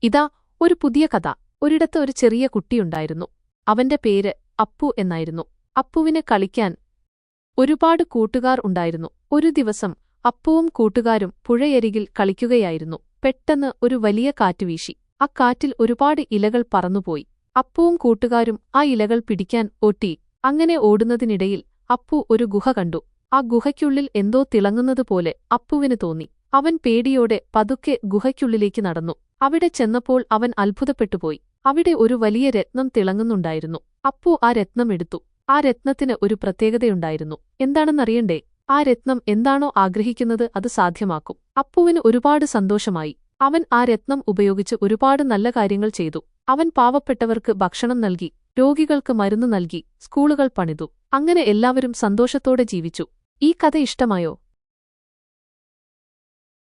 ഇതാ ഒരു പുതിയ കഥ. ഒരിടത്ത് ഒരു ചെറിയ കുട്ടിയുണ്ടായിരുന്നു. അവന്റെ പേര് അപ്പു എന്നായിരുന്നു. അപ്പുവിന് കളിക്കാൻ ഒരുപാട് കൂട്ടുകാർ ഉണ്ടായിരുന്നു. ഒരു ദിവസം അപ്പുവും കൂട്ടുകാരും പുഴയരികിൽ കളിക്കുകയായിരുന്നു. പെട്ടെന്ന് ഒരു വലിയ കാറ്റ് വീശി. ആ കാറ്റിൽ ഒരുപാട് ഇലകൾ പറന്നുപോയി. അപ്പുവും കൂട്ടുകാരും ആ ഇലകൾ പിടിക്കാൻ ഓട്ടി. അങ്ങനെ ഓടുന്നതിനിടയിൽ അപ്പു ഒരു ഗുഹ കണ്ടു. ആ ഗുഹയ്ക്കുള്ളിൽ എന്തോ തിളങ്ങുന്നതുപോലെ അപ്പുവിന് തോന്നി. അവൻ പേടിയോടെ പതുക്കെ ഗുഹയ്ക്കുള്ളിലേക്ക് നടന്നു. അവിടെ ചെന്നപ്പോൾ അവൻ അത്ഭുതപ്പെട്ടുപോയി. അവിടെ ഒരു വലിയ രത്നം തിളങ്ങുന്നുണ്ടായിരുന്നു. അപ്പു ആ രത്നം എടുത്തു. ആ രത്നത്തിന് ഒരു പ്രത്യേകതയുണ്ടായിരുന്നു. എന്താണെന്നറിയണ്ടേ? ആ രത്നം എന്താണോ ആഗ്രഹിക്കുന്നത് അത് സാധ്യമാക്കും. അപ്പുവിന് ഒരുപാട് സന്തോഷമായി. അവൻ ആ രത്നം ഉപയോഗിച്ച് ഒരുപാട് നല്ല കാര്യങ്ങൾ ചെയ്തു. അവൻ പാവപ്പെട്ടവർക്ക് ഭക്ഷണം നൽകി, രോഗികൾക്ക് മരുന്ന് നൽകി, സ്കൂളുകൾ പണിതു. അങ്ങനെ എല്ലാവരും സന്തോഷത്തോടെ ജീവിച്ചു. ഈ കഥ ഇഷ്ടമായോ?